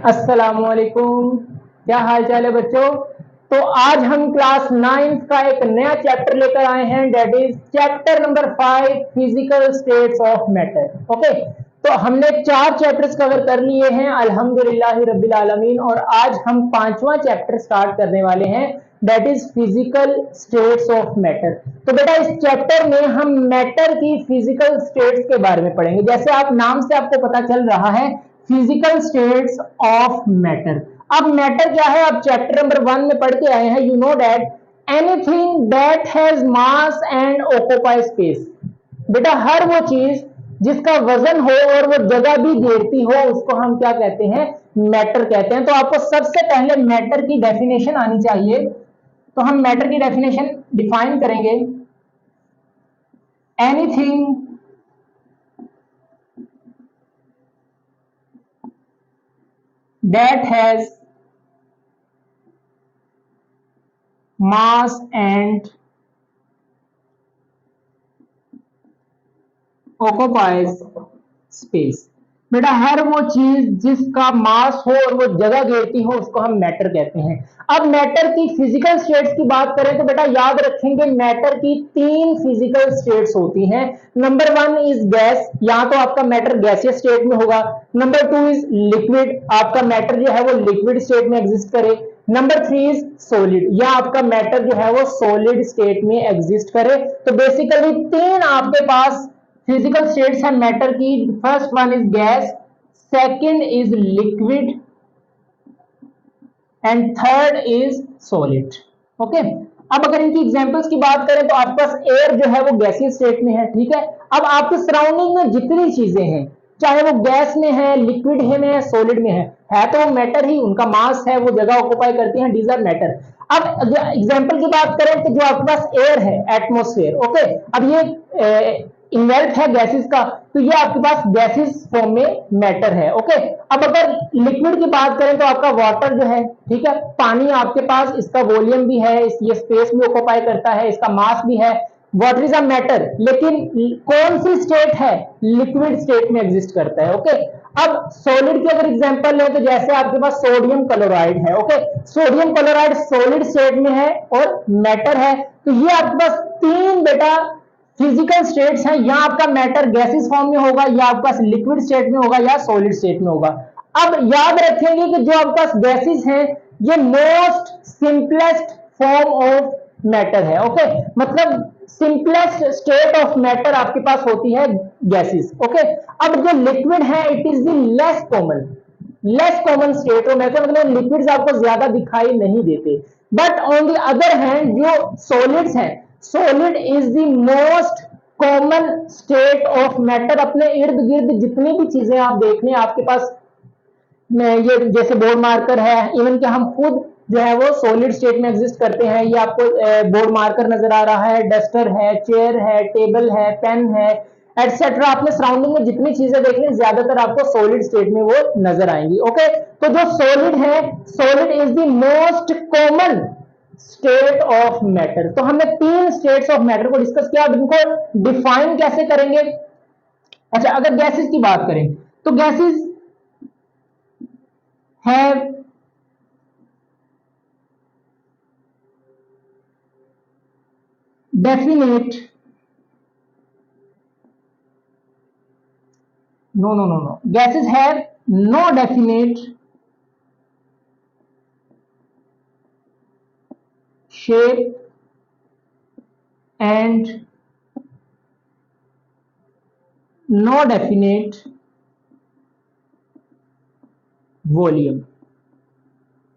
अस्सलामुअलैकुम। क्या हाल चाल है बच्चों। तो आज हम क्लास 9th का एक नया चैप्टर लेकर आए हैं, that is chapter number 5, physical states of matter. Okay, तो हमने 4 चैप्टर्स कवर कर लिए हैं अल्हम्दुलिल्लाह रब्बिल आलमीन, और आज हम 5वां चैप्टर स्टार्ट करने वाले हैं, that is physical states of matter. तो बेटा इस चैप्टर में हम मैटर की फिजिकल स्टेट्स के बारे में पढ़ेंगे। जैसे आप नाम से आपको पता चल रहा है, फिजिकल स्टेट्स ऑफ मैटर। अब मैटर क्या है, अब चैप्टर नंबर 1 में पढ़ के आए हैं, you know that anything that has mass and occupy space. बेटा हर वो चीज जिसका वजन हो और वो जगह भी घेरती हो, उसको हम क्या कहते हैं, मैटर कहते हैं। तो आपको सबसे पहले मैटर की डेफिनेशन आनी चाहिए, तो हम मैटर की डेफिनेशन डिफाइन करेंगे। Anything that has mass and occupies space। बेटा हर वो चीज जिसका मास हो और वो जगह घेरती हो, उसको हम मैटर कहते हैं। अब मैटर की फिजिकल स्टेट्स की बात करें तो बेटा याद रखेंगे, मैटर की 3 फिजिकल स्टेट्स होती हैं। नंबर 1 इज गैस, या तो आपका मैटर गैसियस स्टेट में होगा। नंबर 2 इज लिक्विड, आपका मैटर जो है वो लिक्विड स्टेट में एग्जिस्ट करे। नंबर 3 इज सॉलिड, या आपका मैटर जो है वो सॉलिड स्टेट में एग्जिस्ट करे। तो बेसिकली 3 आपके पास फिजिकल स्टेट्स है मैटर की। First one is gas, second is liquid and third is solid. Okay, अब अगर इनकी एग्जांपल्स की बात करें तो आपके पास एयर जो है वो गैसीय स्टेट में है, ठीक है। अब आपके सराउंडिंग में जितनी चीजें हैं, चाहे वो गैस में है, लिक्विड है में, सॉलिड में है तो वो मैटर ही, उनका मास है, वो जगह ऑक्यूपाई करती हैं, डीज आर मैटर। अब एग्जांपल की बात करें तो जो आपके पास एयर है, एटमॉस्फेयर, ओके, अब ये इनवेल्व है गैसेस का, तो ये आपके पास गैसेस फॉर्म में मैटर है। ओके, अब अगर लिक्विड की बात करें तो आपका वाटर जो है, ठीक है, पानी आपके पास, इसका वॉल्यूम भी है, ये स्पेस भी ऑक्यूपाई करता है, इसका मास भी है, वाटर इज अ मैटर। लेकिन कौन सी स्टेट है, लिक्विड स्टेट में एग्जिस्ट करता है। ओके, अब सॉलिड की अगर एग्जांपल ले तो जैसे आपके पास सोडियम क्लोराइड है, okay, sodium chloride solid state में है और मैटर है। तो ये आपके पास 3 बेटा फिजिकल स्टेट्स हैं, या आपका मैटर गैसेस फॉर्म में होगा, या आपके पास लिक्विड स्टेट में होगा, या सॉलिड स्टेट में होगा। अब याद रखेंगे कि जो आपके पास गैसेस हैं, ये most simplest form of matter है। ओके, मतलब सिंपलेस्ट स्टेट ऑफ मैटर आपके पास होती है गैसेस। ओके, अब जो लिक्विड है, it is the less common state of matter, मतलब लिक्विड्स आपको ज्यादा दिखाई नहीं देते। But on the other hand जो सॉलिड्स हैं, solid is the most common state of matter. अपने इर्द गिर्द जितनी भी चीजें आप देख लें, आपके पास ये जैसे बोर्ड मार्कर है, इवन कि हम खुद जो है वो सॉलिड स्टेट में एग्जिस्ट करते हैं। ये आपको बोर्ड मार्कर नजर आ रहा है, डस्टर है, चेयर है, टेबल है, पेन है, एटसेट्रा। आपने सराउंडिंग में जितनी चीजें देख लें, ज्यादातर आपको सॉलिड स्टेट में वो नजर आएंगी। ओके, तो जो सॉलिड है, solid is the most common state of matter. तो हमने 3 स्टेट्स ऑफ मैटर को डिस्कस किया। अब इनको डिफाइन कैसे करेंगे। अच्छा, अगर गैसेस की बात करें तो gases have definite no gases have no definite shape and no definite volume.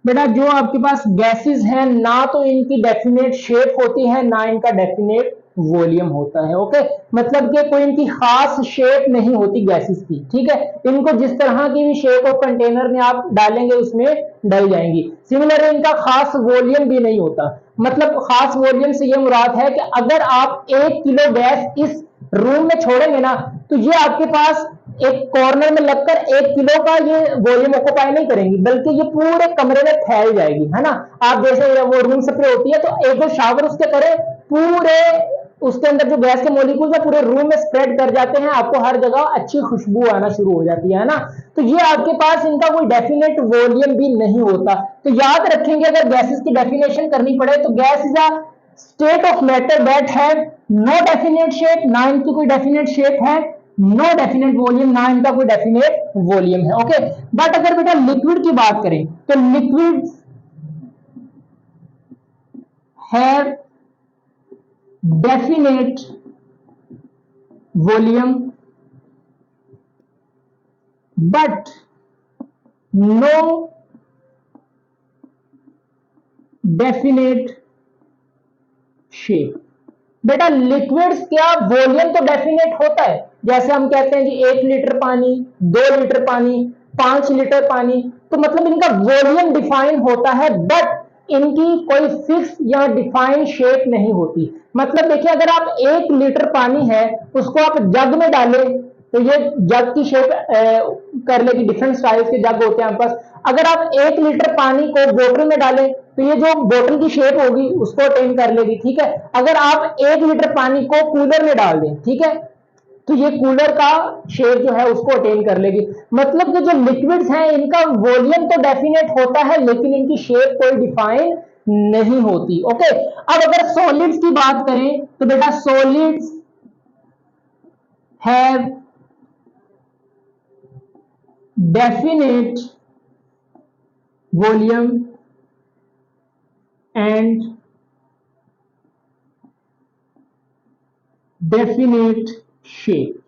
बेटा जो आपके पास गैसेस हैं, ना तो इनकी डेफिनेट शेप होती है, ना इनका डेफिनेट वॉल्यूम होता है। ओके, मतलब कि कोई इनकी खास शेप नहीं होती गैसेस की, ठीक है। इनको जिस तरह की भी शेप ऑफ कंटेनर में आप डालेंगे उसमें डल जाएंगी। सिमिलरली इनका खास वॉल्यूम भी नहीं होता। मतलब खास वॉल्यूम से ये मुराद है कि अगर आप 1 किलो गैस इस रूम में छोड़ेंगे ना, तो ये आपके पास एक कॉर्नर में लगकर 1 किलो का ये वॉल्यूम ऑक्यूपाई नहीं करेंगी, बल्कि ये पूरे कमरे में फैल जाएगी, है ना। आप जैसे वो रूम स्प्रे होती है, तो एक दो शावर उसके करें, पूरे उसके अंदर जो गैस के मॉलिक्यूल्स है पूरे रूम में स्प्रेड कर जाते हैं, आपको हर जगह अच्छी खुशबू आना शुरू हो जाती है ना। तो ये आपके पास इनका कोई डेफिनेट वॉल्यूम भी नहीं होता। तो याद रखेंगे अगर गैसेस की डेफिनेशन करनी पड़े तो gas is a state of matter that have no definite shape, ना इनकी कोई डेफिनेट शेप है, नो डेफिनेट वॉल्यूम, ना इनका कोई डेफिनेट वॉल्यूम है। ओके, बट अगर बेटा लिक्विड की बात करें तो liquid have definite volume but no definite shape. बेटा लिक्विड्स क्या वॉल्यूम तो डेफिनेट होता है, जैसे हम कहते हैं कि 1 लीटर पानी, 2 लीटर पानी, 5 लीटर पानी, तो मतलब इनका वॉल्यूम डिफाइन होता है, बट इनकी कोई फिक्स या डिफाइन शेप नहीं होती। मतलब देखिए अगर आप 1 लीटर पानी है उसको आप जग में डालें तो ये जग की शेप कर लेगी, डिफरेंट साइज के जग होते हैं आपके पास। अगर आप 1 लीटर पानी को बोतल में डालें तो ये जो बोतल की शेप होगी उसको अटेन कर लेगी, ठीक है। अगर आप 1 लीटर पानी को कूलर में डाल दें, ठीक है, तो ये कूलर का शेप जो है उसको अटेन कर लेगी। मतलब कि जो लिक्विड्स हैं इनका वॉल्यूम तो डेफिनेट होता है लेकिन इनकी शेप कोई डिफाइन नहीं होती। ओके, अब अगर सॉलिड्स की बात करें तो बेटा solids have definite volume and definite shape.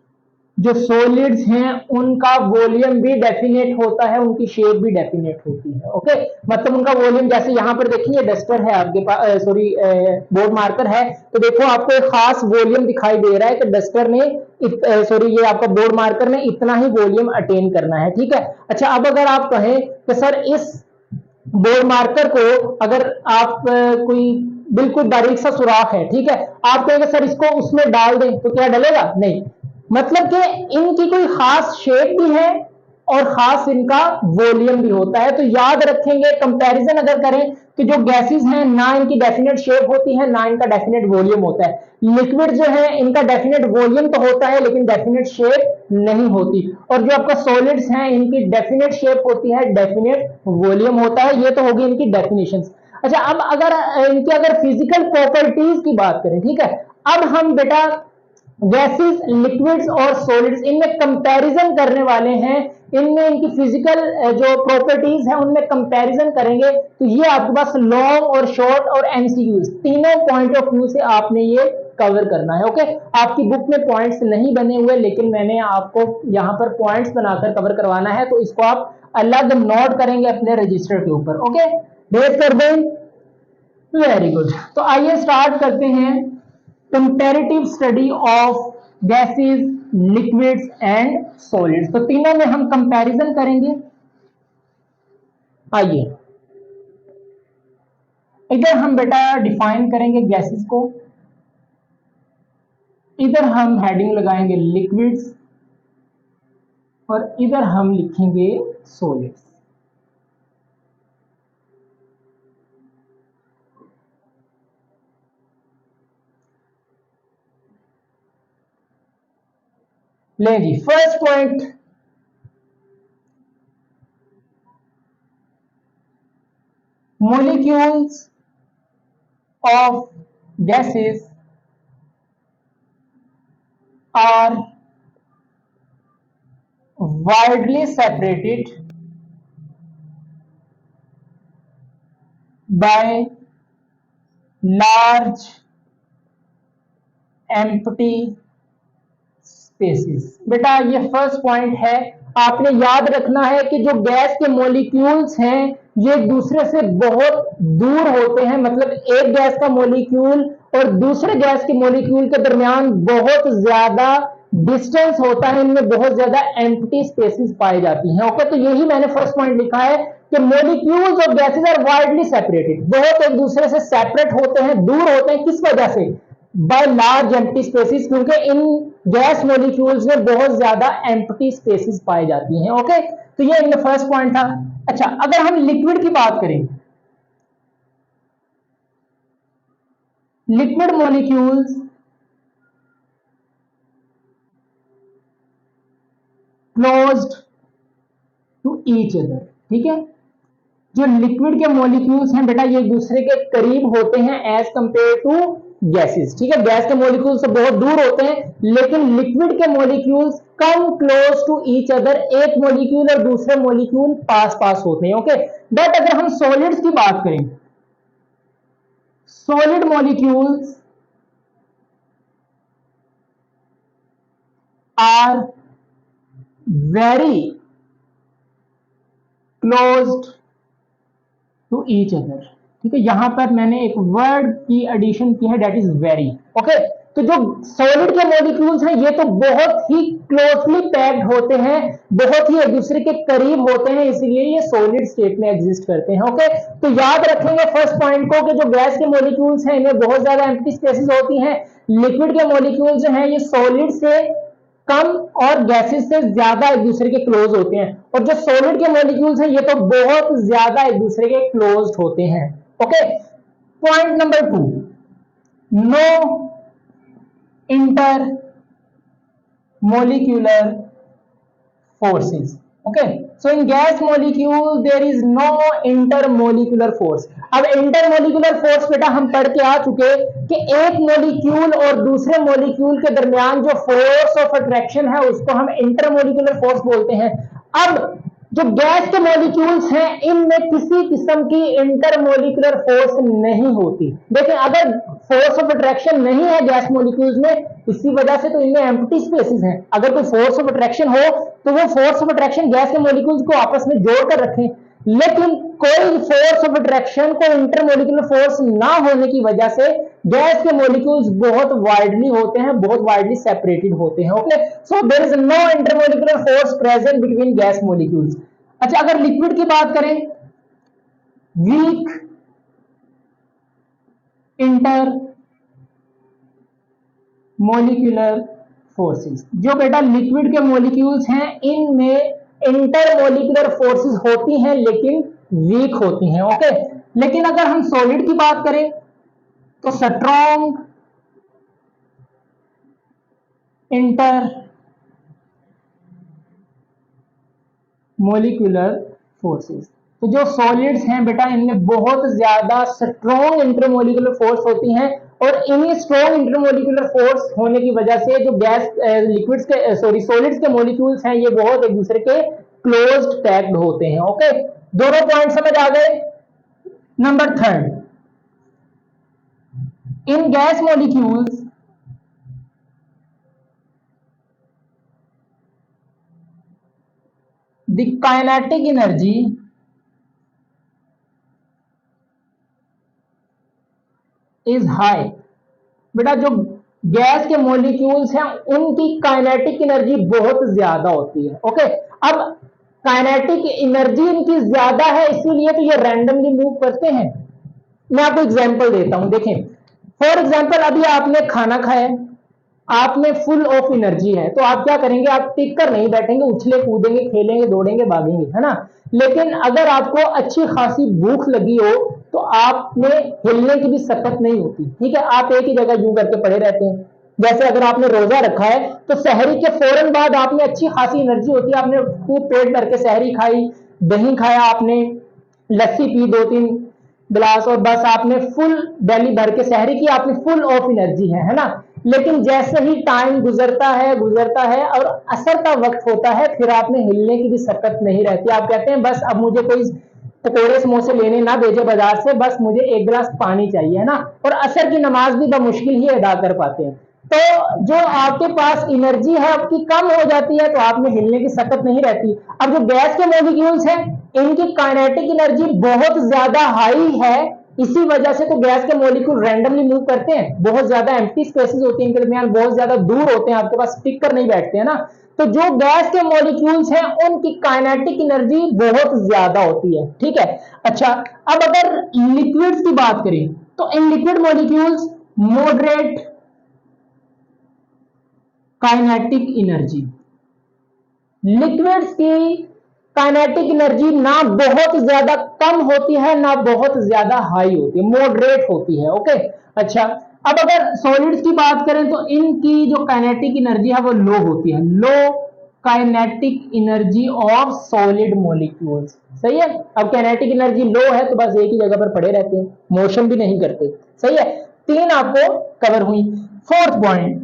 जो सॉलिड्स हैं उनका वॉल्यूम भी डेफिनेट होता है, उनकी शेप भी डेफिनेट होती है। ओके, मतलब उनका वॉल्यूम जैसे यहां पर देखिए डस्टर है आपके पास, सॉरी बोर्ड मार्कर है, तो देखो आपको एक खास वॉल्यूम दिखाई दे रहा है कि डस्टर ने सॉरी ये आपका बोर्ड मार्कर ने इतना ही वॉल्यूम अटेन करना है, ठीक है। अच्छा, अब अगर आप कहें कि सर इस बोर्ड मार्कर को अगर आप कोई बिल्कुल बारीक सा सुराख है, ठीक है, आप कहेंगे सर इसको उसमें डाल दें तो क्या डलेगा? नहीं। मतलब कि इनकी कोई खास शेप भी है और खास इनका वॉल्यूम भी होता है। तो याद रखेंगे कंपैरिजन अगर करें तो जो गैसेस हैं ना इनकी डेफिनेट शेप होती है ना इनका डेफिनेट वॉल्यूम होता है। लिक्विड जो है इनका डेफिनेट वॉल्यूम तो होता है लेकिन डेफिनेट शेप नहीं होती। और जो आपका सॉलिड्स हैं इनकी डेफिनेट शेप होती है, डेफिनेट वॉल्यूम होता है। ये तो होगी इनकी डेफिनेशन। अच्छा, अब अगर इनकी अगर फिजिकल प्रॉपर्टीज की बात करें, ठीक है, अब हम बेटा गैसेस, लिक्विड्स और सॉलिड्स इनमें कंपैरिजन करने वाले हैं। इनमें इनकी फिजिकल जो प्रॉपर्टीज है उनमें कंपैरिजन करेंगे। तो ये आपके पास लॉन्ग और शॉर्ट और एमसीक्यूज तीनों पॉइंट ऑफ व्यू से आपने ये कवर करना है। ओके, आपकी बुक में पॉइंट्स नहीं बने हुए लेकिन मैंने आपको यहाँ पर पॉइंट्स बनाकर कवर करवाना है, तो इसको आप अलग नोट करेंगे अपने रजिस्टर के ऊपर। ओके, डेट कर दें। वेरी गुड, तो आइए स्टार्ट करते हैं comparative study of gases, liquids and solids. तो तीनों में हम कंपैरिजन करेंगे। आइए इधर हम बेटा डिफाइन करेंगे गैसेस को, इधर हम हेडिंग लगाएंगे लिक्विड्स और इधर हम लिखेंगे सॉलिड्स। ले जी, first point, molecules of gases are widely separated by large empty spaces. बेटा ये फर्स्ट पॉइंट है, आपने याद रखना है कि जो गैस के मॉलिक्यूल्स हैं ये एक दूसरे से बहुत दूर होते हैं। मतलब एक गैस का मॉलिक्यूल और दूसरे गैस के मॉलिक्यूल के दरमियान बहुत ज्यादा डिस्टेंस होता है, इनमें बहुत ज्यादा एम्प्टी स्पेसिस पाई जाती हैं। ओके, तो यही मैंने फर्स्ट पॉइंट लिखा है कि molecules of gases are widely separated, बहुत एक दूसरे से सेपरेट होते हैं, दूर होते हैं। किस वजह से? बाय लार्ज एम्प्टी स्पेसिस, क्योंकि इन गैस मॉलिक्यूल्स में बहुत ज्यादा एम्प्टी स्पेसिस पाई जाती हैं। ओके, तो ये इनका फर्स्ट पॉइंट था। अच्छा, अगर हम लिक्विड की बात करें, liquid molecules closed to each other, ठीक है। जो लिक्विड के मॉलिक्यूल्स हैं बेटा ये एक दूसरे के करीब होते हैं एज कंपेयर टू गैसेस, ठीक है। गैस के मॉलिक्यूल्स से बहुत दूर होते हैं, लेकिन लिक्विड के मॉलिक्यूल्स कम क्लोज टू ईच अदर, एक मॉलिक्यूल और दूसरे मॉलिक्यूल पास पास होते हैं, ओके। बट अगर हम सॉलिड्स की बात करें, solid molecules are very closed to each other, ठीक है। यहां पर मैंने एक वर्ड की एडिशन की है, दैट इज वेरी, ओके। तो जो सॉलिड के मॉलिक्यूल्स हैं ये तो बहुत ही क्लोजली पैक्ड होते हैं, बहुत ही एक दूसरे के करीब होते हैं, इसलिए ये सॉलिड स्टेट में एग्जिस्ट करते हैं, ओके। तो याद रखेंगे फर्स्ट पॉइंट को कि जो गैस के मॉलिक्यूल्स हैं इनमें बहुत ज्यादा एम्प्टी स्पेसेस होती हैं, लिक्विड के मॉलिक्यूल्स जो हैं ये सॉलिड से कम और गैसेस से ज्यादा एक दूसरे के क्लोज होते हैं, और जो सॉलिड के मॉलिक्यूल्स हैं ये तो बहुत ज्यादा एक दूसरे के क्लोज होते हैं, okay. Point number 2, no intermolecular forces, okay, so in gas molecule there is no intermolecular force। अब intermolecular force बेटा हम पढ़ के आ चुके कि एक मॉलिक्यूल और दूसरे मॉलिक्यूल के दरमियान जो फोर्स ऑफ अट्रैक्शन है उसको हम इंटरमोलिकुलर फोर्स बोलते हैं। अब जो गैस के मॉलिक्यूल्स हैं इनमें किसी किस्म की इंटरमोलिकुलर फोर्स नहीं होती। देखिए अगर फोर्स ऑफ अट्रैक्शन नहीं है गैस मॉलिक्यूल्स में, इसी वजह से तो इनमें एम्प्टी स्पेसेस हैं। अगर कोई फोर्स ऑफ अट्रैक्शन हो तो वो फोर्स ऑफ अट्रैक्शन गैस के मॉलिक्यूल्स को आपस में जोड़कर रखें, लेकिन कोई फोर्स ऑफ अट्रैक्शन को इंटरमोलिकुलर फोर्स ना होने की वजह से गैस के मॉलिक्यूल्स बहुत वाइडली होते हैं, बहुत वाइडली सेपरेटेड होते हैं, okay. So there is no intermolecular force present between gas molecules. अच्छा अगर लिक्विड की बात करें, वीक इंटर मोलिकुलर फोर्सेस, जो बेटा लिक्विड के मॉलिक्यूल्स हैं इनमें इंटरमोलिकुलर फोर्सेस होती हैं लेकिन वीक होती हैं, ओके। लेकिन अगर हम सॉलिड की बात करें तो स्ट्रॉन्ग इंटर मोलिकुलर फोर्सेस, तो जो सॉलिड्स हैं बेटा इनमें बहुत ज्यादा स्ट्रॉन्ग इंटरमोलिकुलर फोर्स होती हैं, और इन्हीं स्ट्रॉन्ग इंटरमोलिकुलर फोर्स होने की वजह से जो गैस लिक्विड्स के सॉलिड्स के मॉलिक्यूल्स हैं ये बहुत एक दूसरे के क्लोज्ड पैक्ड होते हैं, ओके। दोनों पॉइंट समझ आ गए। Number 3, in gas molecules the kinetic energy is high. बेटा जो गैस के मॉलिक्यूल्स हैं उनकी काइनेटिक एनर्जी बहुत ज्यादा होती है, ओके। अब काइनेटिक एनर्जी इनकी ज्यादा है इसीलिए तो ये रैंडमली मूव करते हैं। मैं आपको एग्जांपल देता हूं, देखें फॉर एग्जांपल अभी आपने खाना खाया, आप में फुल ऑफ एनर्जी है, तो आप क्या करेंगे, आप टिक कर नहीं बैठेंगे, उछले कूदेंगे, खेलेंगे, दौड़ेंगे, भागेंगे, है ना। लेकिन अगर आपको अच्छी खासी भूख लगी हो तो आप में हिलने की भी सकत नहीं होती, ठीक है। आप एक ही जगह यूं करके पड़े रहते हैं। जैसे अगर आपने रोजा रखा है तो सहरी के फौरन बाद आप में अच्छी खासी एनर्जी होती है, आपने खूब पेट भर के सहरी खाई, दही खाया, आपने लस्सी पी 2-3 गिलास, और बस आपने फुल बेली भर के सहरी की, आपने फुल ऑफ एनर्जी है ना। लेकिन जैसे ही टाइम गुजरता है और असर का वक्त होता है, फिर आप में हिलने की भी सकत नहीं रहती। आप कहते हैं बस अब मुझे कोई पकौड़े समोसे लेने ना भेजे बाजार से, बस मुझे एक गिलास पानी चाहिए, है ना। और असर की नमाज भी बमुश्किल ही अदा कर पाते हैं। तो जो आपके पास एनर्जी है आपकी कम हो जाती है तो आप में हिलने की सकत नहीं रहती। अब जो गैस के मॉलिक्यूल्स हैं इनकी काइनेटिक एनर्जी बहुत ज्यादा हाई है, इसी वजह से तो गैस के मॉलिक्यूल रैंडमली मूव करते हैं, बहुत ज्यादा एम्प्टी स्पेसेस होते हैं इनके दरमियान, बहुत ज्यादा दूर होते हैं, आपके पास टिक कर नहीं बैठते हैं ना। तो जो गैस के मॉलिक्यूल्स हैं उनकी काइनेटिक एनर्जी बहुत ज्यादा होती है, ठीक है। अच्छा अब अगर लिक्विड्स की बात करें तो in liquid molecules moderate kinetic energy, liquids की काइनेटिक एनर्जी ना बहुत ज्यादा कम होती है ना बहुत ज्यादा हाई होती है, मॉडरेट होती है, ओके। अच्छा अब अगर सॉलिड्स की बात करें तो इनकी जो काइनेटिक एनर्जी है वो लो होती है, low kinetic energy of solid molecules. सही है। अब काइनेटिक एनर्जी लो है तो बस एक ही जगह पर पड़े रहते हैं, मोशन भी नहीं करते। सही है। 3 आपको कवर हुई। Fourth point,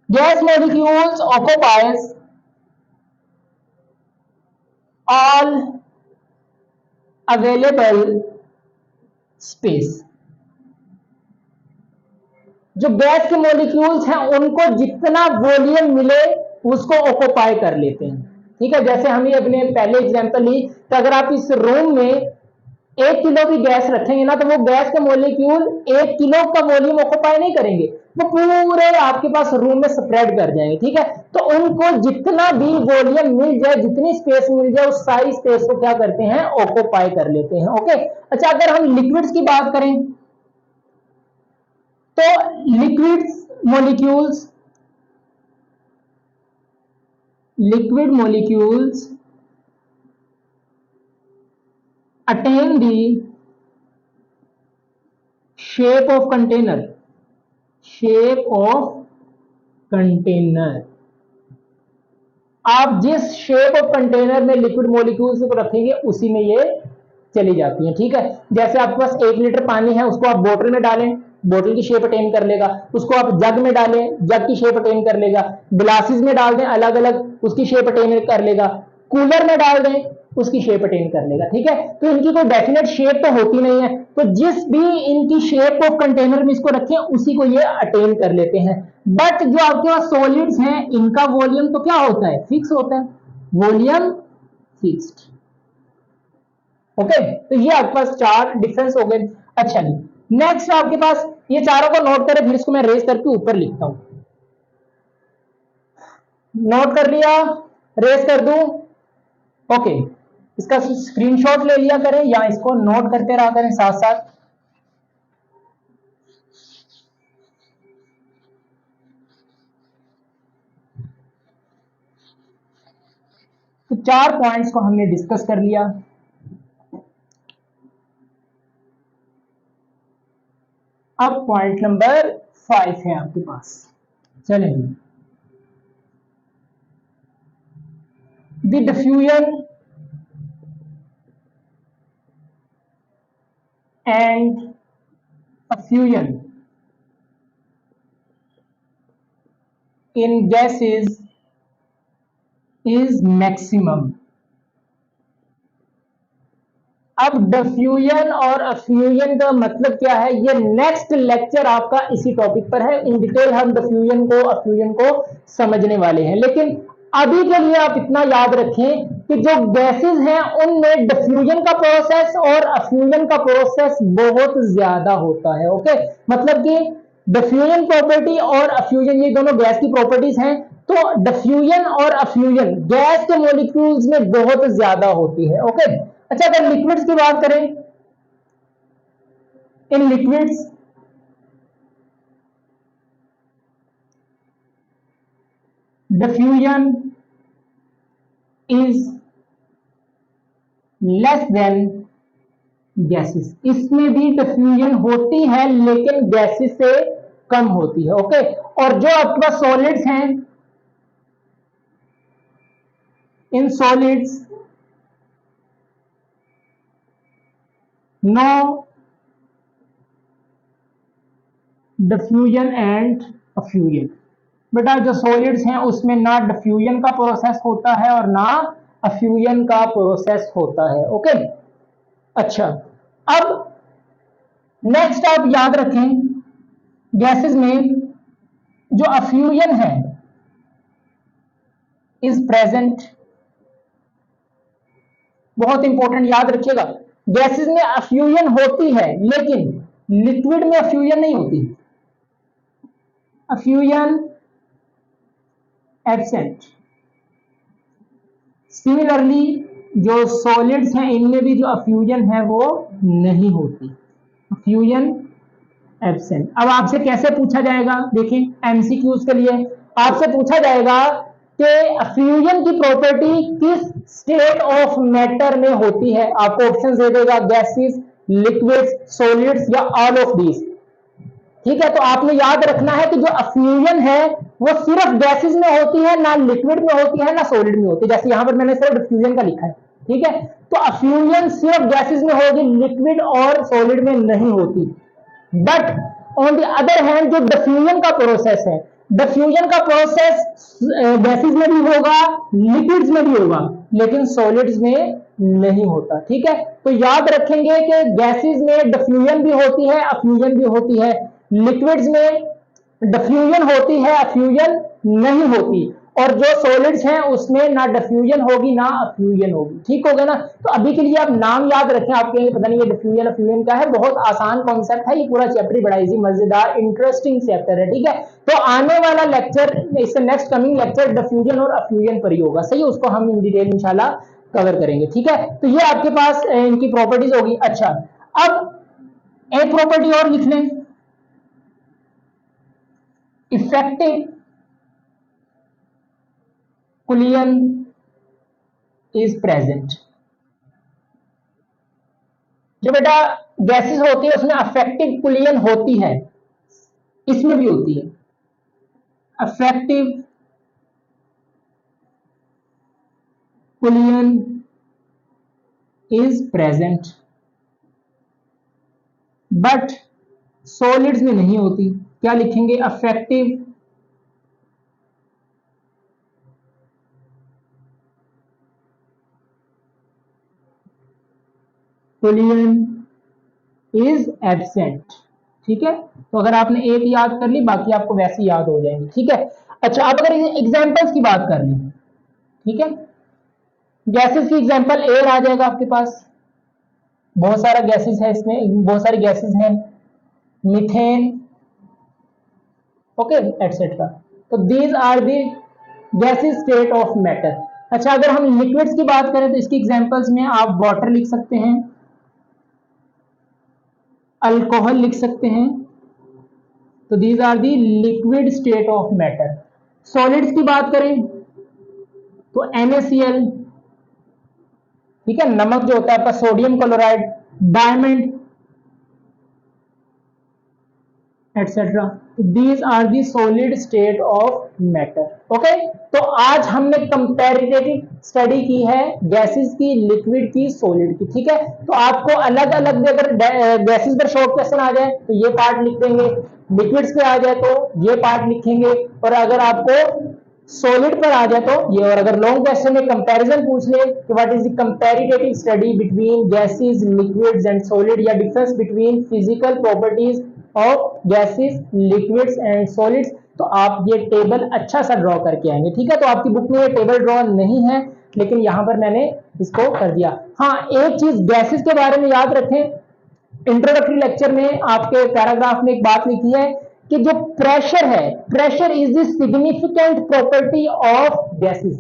gas molecules occupies all available space. जो गैस के मॉलिक्यूल्स हैं उनको जितना वॉल्यूम मिले उसको ऑक्युपाई कर लेते हैं। ठीक है। जैसे हमने अपने पहले एग्जांपल ली तो अगर आप इस रूम में 1 किलो की गैस रखेंगे ना तो वो गैस के मॉलिक्यूल 1 किलो का वॉल्यूम ऑक्युपाई नहीं करेंगे, वो पूरे आपके पास रूम में स्प्रेड कर जाएंगे। ठीक है। तो उनको जितना भी वॉल्यूम मिल जाए, जितनी स्पेस मिल जाए, उस सारी स्पेस को क्या करते हैं, ऑक्युपाई कर लेते हैं। ओके। अच्छा, अगर हम लिक्विड्स की बात करें तो liquid molecules attain the shape of container। आप जिस शेप ऑफ कंटेनर में लिक्विड मॉलिक्यूल्स को रखेंगे उसी में ये चली जाती हैं। ठीक है। जैसे आपके पास 1 लीटर पानी है, उसको आप बोतल में डालें, बोतल की शेप अटेन कर लेगा। उसको आप जग में डालें, जग की शेप अटेन कर लेगा। ग्लासेस में डाल दें, अलग अलग उसकी शेप अटेन कर लेगा। कूलर में डाल दें, उसकी शेप अटेन कर लेगा। ठीक है। तो इनकी कोई डेफिनेट शेप तो होती नहीं है, तो जिस भी इनकी शेप ऑफ कंटेनर में इसको रखें उसी को ये अटेन कर लेते हैं। बट जो आपके पास सॉलिड्स हैं इनका वॉल्यूम तो क्या होता है, फिक्स होता है, वॉल्यूम फिक्स्ड। ओके। तो ये आपके पास 4 डिफरेंस हो गए। अच्छा जी, नेक्स्ट आपके पास ये चारों को नोट करें, फिर इसको मैं रेज करके ऊपर लिखता हूं। नोट कर लिया, रेज कर दूं। ओके। इसका स्क्रीनशॉट ले लिया करें या इसको नोट करते रहा करें साथ साथ। तो 4 पॉइंट्स को हमने डिस्कस कर लिया। अब पॉइंट नंबर 5 है आपके पास। चलेंगे, the diffusion and fusion in gases is maximum. अब डिफ्यूजन और अफ्यूजन का मतलब क्या है, ये नेक्स्ट लेक्चर आपका इसी टॉपिक पर है। इन डिटेल हम डिफ्यूजन को, अफ्यूजन को समझने वाले हैं, लेकिन अभी के लिए आप इतना याद रखें कि जो गैसेस हैं उनमें डिफ्यूजन का प्रोसेस और अफ्यूजन का प्रोसेस बहुत ज्यादा होता है। ओके। मतलब कि डिफ्यूजन प्रॉपर्टी और अफ्यूजन ये दोनों गैस की प्रॉपर्टीज हैं, तो डिफ्यूजन और अफ्यूजन गैस के मॉलिक्यूल्स में बहुत ज्यादा होती है। ओके। अच्छा, अगर लिक्विड्स की बात करें, in liquids diffusion is less than gases. इसमें भी डिफ्यूजन होती है लेकिन गैसेस से कम होती है। ओके। और जो आपके पास सॉलिड्स हैं, in solids no diffusion and effusion. बेटा जो सॉलिड्स हैं उसमें ना डिफ्यूजन का प्रोसेस होता है और ना अफ्यूजन का प्रोसेस होता है। ओके। अच्छा, अब नेक्स्ट आप याद रखें, गैसेस में जो अफ्यूजन है इज प्रेजेंट। बहुत इंपॉर्टेंट, याद रखिएगा, गैसेस में अफ्यूजन होती है लेकिन लिक्विड में अफ्यूजन नहीं होती। Effusion absent. सिमिलरली जो सॉलिड्स हैं इनमें भी जो अफ्यूजन है वो नहीं होती, अफ्यूजन एब्सेंट। अब आपसे कैसे पूछा जाएगा, देखिए एमसीक्यूज के लिए आपसे पूछा जाएगा कि अफ्यूजन की प्रॉपर्टी किस स्टेट ऑफ मैटर में होती है। आपको ऑप्शन दे देगा, गैसेस, लिक्विड्स, सॉलिड्स या ऑल ऑफ दीज। ठीक है। तो आपने याद रखना है कि जो अफ्यूजन है वो सिर्फ गैसेस में होती है, ना लिक्विड में होती है, ना सॉलिड में होती है। जैसे यहां पर मैंने सिर्फ डिफ्यूजन का लिखा है, ठीक है, तो अफ्यूजन सिर्फ गैसेस में होगी, लिक्विड और सॉलिड में नहीं होती। But on the other hand जो डिफ्यूजन का प्रोसेस है, डिफ्यूजन का प्रोसेस गैसेस में भी होगा, लिक्विड्स में भी होगा, लेकिन सॉलिड्स में नहीं होता। ठीक है, तो याद रखेंगे कि गैसेस में डिफ्यूजन भी होती है, अफ्यूजन भी होती है, लिक्विड्स में डिफ्यूजन होती है, अफ्यूजन नहीं होती, और जो सॉलिड्स हैं उसमें ना डिफ्यूजन होगी ना अफ्यूजन होगी। ठीक हो गया ना। तो अभी के लिए आप नाम याद रखें, आप कहेंगे पता नहीं ये डिफ्यूजन अफ्यूजन क्या है, बहुत आसान कॉन्सेप्ट है, ये पूरा चैप्टर बड़ा इजी मजेदार इंटरेस्टिंग चैप्टर है। ठीक है, तो आने वाला लेक्चर, इससे नेक्स्ट कमिंग लेक्चर डिफ्यूजन और अफ्यूजन पर ही होगा, सही, उसको हम इन डिटेल इंशाल्लाह कवर करेंगे। ठीक है, तो ये आपके पास इनकी प्रॉपर्टीज होगी। अच्छा, अब एक प्रॉपर्टी और लिख लें, इफेक्टिव कुलियन इज प्रेजेंट। जो बेटा गैसेस होती है उसमें अफेक्टिव कुलियन होती है, इसमें भी होती है affective कुलियन is present, but solids में नहीं होती। क्या लिखेंगे? Affective कुलियन is absent. ठीक है, तो अगर आपने एक याद कर ली बाकी आपको वैसे याद हो जाएंगे। ठीक है, अच्छा, अब अगर एग्जांपल्स की बात कर लें, ठीक है, गैसेस की एग्जांपल एयर आ जाएगा आपके पास, बहुत सारा गैसेस है इसमें, बहुत सारी गैसेस हैं, मीथेन, ओके, एटसेट्रा। तो these are the gases state of matter. अच्छा, अगर हम लिक्विड्स की बात करें तो इसकी एग्जांपल्स में आप वाटर लिख सकते हैं, अल्कोहल लिख सकते हैं, तो these are the liquid state of matter. Solids की बात करें तो NaCl, ठीक है, नमक जो होता है आपका, sodium chloride, diamond, et cetera, these are the solid state of matter. Okay, तो आज हमने कंपैरेटिव स्टडी की है गैसेस की, लिक्विड की, सॉलिड की। ठीक है, तो आपको अलग अलग अगर गैसेस पर शॉर्ट क्वेश्चन आ जाए तो ये पार्ट लिख देंगे, लिक्विड्स पे आ जाए तो ये पार्ट लिखेंगे, और अगर आपको सॉलिड पर आ जाए तो ये, और अगर लॉन्ग क्वेश्चन में कंपैरिजन पूछ ले कि what is the comparative study between gases, liquids and solid, या difference between physical properties of gases, liquids and solids, तो आप ये टेबल अच्छा सा ड्रॉ करके आएंगे। ठीक है, तो आपकी बुक में ये टेबल ड्रॉ नहीं है, लेकिन यहां पर मैंने इसको कर दिया। हाँ, एक चीज गैसेस के बारे में याद रखें, इंट्रोडक्टरी लेक्चर में आपके पैराग्राफ में एक बात लिखी है कि जो प्रेशर है, pressure is the significant property of gases.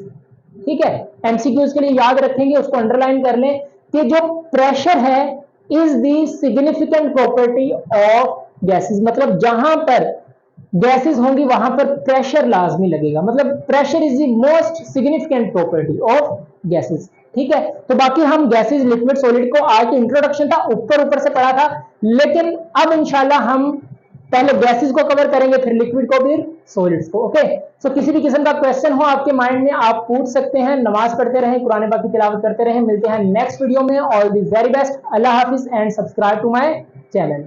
ठीक है, एमसीक्यूज के लिए याद रखेंगे, उसको अंडरलाइन कर लें कि जो प्रेशर है is the significant property of gases, मतलब जहां पर गैसेस होंगी वहां पर प्रेशर लाजमी लगेगा, मतलब pressure is the most significant property of gases. ठीक है, तो बाकी हम गैसेस, लिक्विड, सॉलिड को आज इंट्रोडक्शन था, ऊपर ऊपर से पढ़ा था, लेकिन अब इंशाल्लाह हम पहले गैसेस को कवर करेंगे, फिर लिक्विड को, फिर सॉलिड्स को। ओके, सो किसी भी किस्म का क्वेश्चन हो आपके माइंड में आप पूछ सकते हैं। नमाज पढ़ते रहें, कुरान पाक की तिलावत करते रहें। मिलते हैं नेक्स्ट वीडियो में। ऑल द वेरी बेस्ट, अल्लाह हाफिज and subscribe to my channel.